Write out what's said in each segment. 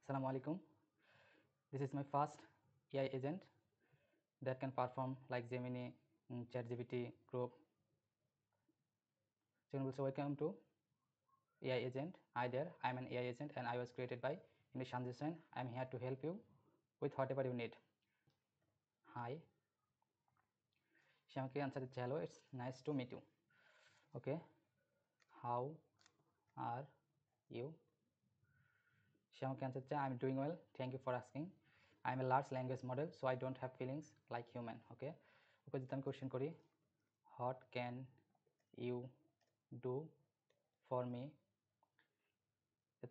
Assalamu alaikum. This is my first AI agent that can perform like Gemini, ChatGPT, Grok. So welcome to AI agent. Hi there, I'm an AI agent and I was created by English Transition. I'm here to help you with whatever you need. Hi. সে আমাকে answer দিচ্ছে, hello, it's nice to meet you. Okay, how are you? সে আমাকে answer দিচ্ছে, I'm doing well, thank you for asking. I'm a large language model, so I don't have feelings like human. Okay, ওকে যদি আমি question করি, what can you do for me?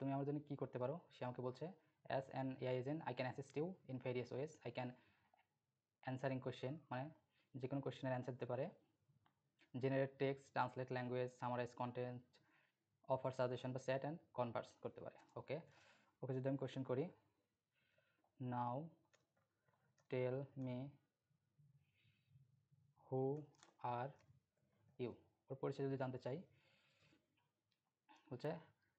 তুমি আমার জন্য কি করতে পারো? সে আমাকে বলছে, as an AI agent I can assist you in various ways. I can answering question, মানে যে কোনো কোশ্চেনের অ্যান্সার দিতে পারে, generate text, translate language, summarize content, offer suggestion বা চ্যাট অ্যান্ড কনভার্স করতে পারে। ওকে ওকে যদি আমি কোশ্চেন করি, নাও tell me who are you, ওর পরিচয় যদি জানতে চাই, বলছে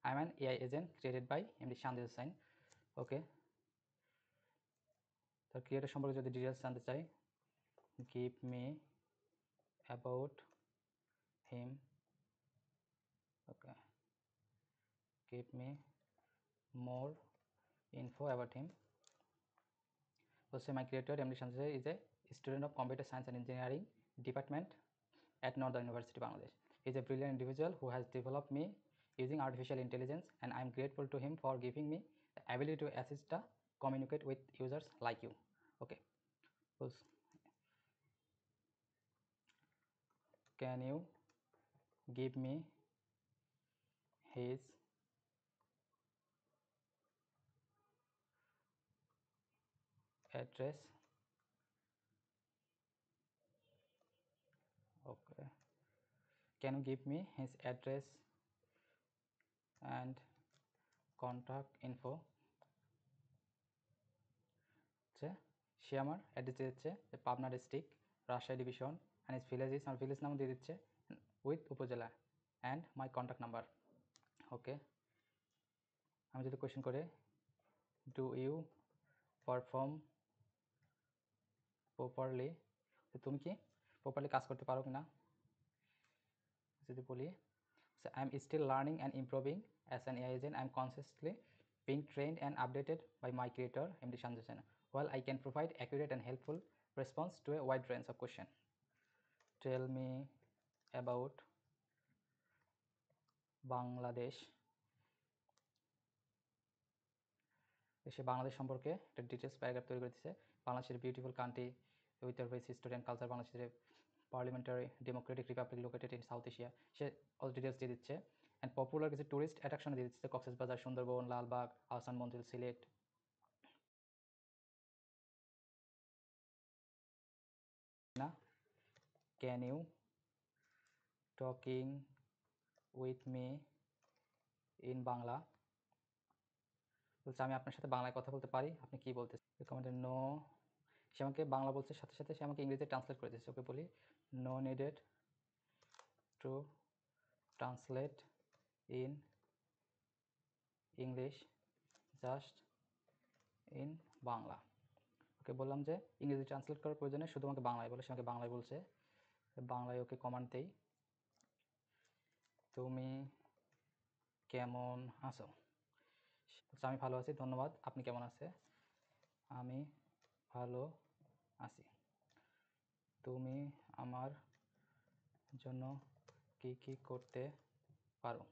I am an AI agent created by MD Shanti Hossain. ওকে, তার ক্রিয়েটর সম্পর্কে যদি ডিটেলস জানতে চাই, give me about him. Okay, give me more info about him. Also, my creator MD Shamsir is a student of Computer Science and Engineering Department at Northern University, Bangladesh. He is a brilliant individual who has developed me using artificial intelligence, and I am grateful to him for giving me the ability to assist to communicate with users like you. Okay, can you give me his address? Okay, can you give me his address and contact info? সে আমার address দিয়ে দিচ্ছে যে Pabna district, Rajshahi division, and is village is, আমার village নাম দিয়ে দিচ্ছে with upazila, and my contact number. Okay, আমি যদি কোয়েশ্চেন করে, ডু ইউ পারফর্ম প্রপারলি, তুমি কি প্রপারলি কাজ করতে পারো কি না? যদি বলি, I am still learning and improving as an AI agent, I am consciously being trained and updated by my creator MD Shanju Sen, while I can provide accurate and helpful response to a wide range of questions. Tell me about Bangladesh. সে বাংলাদেশ সম্পর্কে একটা details paragraph তৈরি করে দিচ্ছে। বাংলাদেশের beautiful country with rich history and culture, বাংলাদেশের parliamentary democratic republic located in south Asia, সে all details দিয়ে দিচ্ছে। অ্যান্ড পপুলার কিছু টুরিস্ট অ্যাট্রাকশন দিয়ে দিচ্ছে, কক্সবাজার, সুন্দরবন, লালবাগ, আহসান মঞ্জিল, সিলেট। না, can you talking with me in Bangla? বলছে আমি আপনার সাথে বাংলায় কথা বলতে পারি, আপনি কি বলতেছেন? কমেন্টে নো, সে আমাকে বাংলা বলছে, সাথে সাথে সে আমাকে ইংরেজিতে ট্রান্সলেট করে দিচ্ছে। ওকে বলি, no needed to translate in English, just in Bangla. Okay বললাম যে ইংরেজি ট্রান্সলেট করার প্রয়োজনে শুধু আমাকে বাংলায় বলে, সে আমাকে বাংলায় বলছে। বাংলায় ওকে কমান্ড দেই, তুমি কেমন আছো? আমি ভালো আছি, ধন্যবাদ, আপনি কেমন আছে? আমি ভালো আছি। তুমি আমার জন্য কি কি করতে পারো?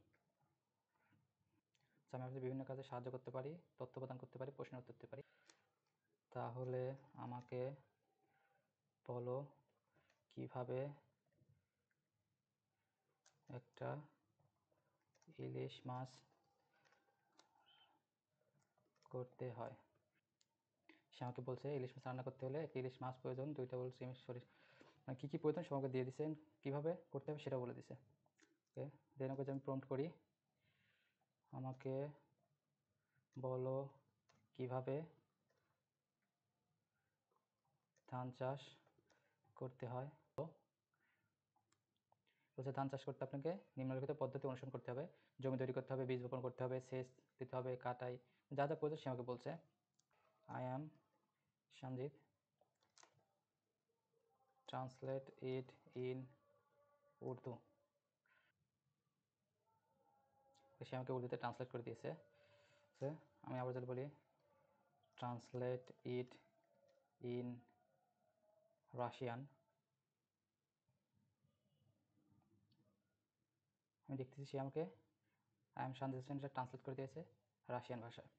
আমি আপনাদের বিভিন্ন কাজে সাহায্য করতে পারি, তথ্য প্রদান করতে পারি, প্রশ্নের উত্তর দিতে পারি। তাহলে আমাকে বলো কিভাবে একটা ইলিশ মাছ করতে হয়। সে আমাকে বলছে ইলিশ মাছ রান্না করতে হলে একটা ইলিশ মাছ প্রয়োজন, দুইটা বলছে সরি, মানে কী কী প্রয়োজন সে আমাকে দিয়ে দিচ্ছেন, কীভাবে করতে হবে সেটা বলে দিছে। ওকে, দেন ওকে আমি প্রম্পট করি, আমাকে বলো কিভাবে ধান চাষ করতে হয়। বলছে ধান চাষ করতে আপনাকে নিম্নলিখিত পদ্ধতি অনুসরণ করতে হবে, জমি তৈরি করতে হবে, বীজ বপন করতে হবে, সেচ দিতে হবে, কাটাই যা যা প্রয়োজন সে আমাকে বলছে। I am Sanjit, translate it in Urdu. সে আমাকে উর্দুতে ট্রান্সলেট করে দিয়েছে। আমি আবার যদি বলি ট্রান্সলেট ইট ইন রাশিয়ান, আমি দেখতেছি সে আমাকে আই এম সঞ্জিত ট্রান্সলেট করে দিয়েছে রাশিয়ান ভাষায়।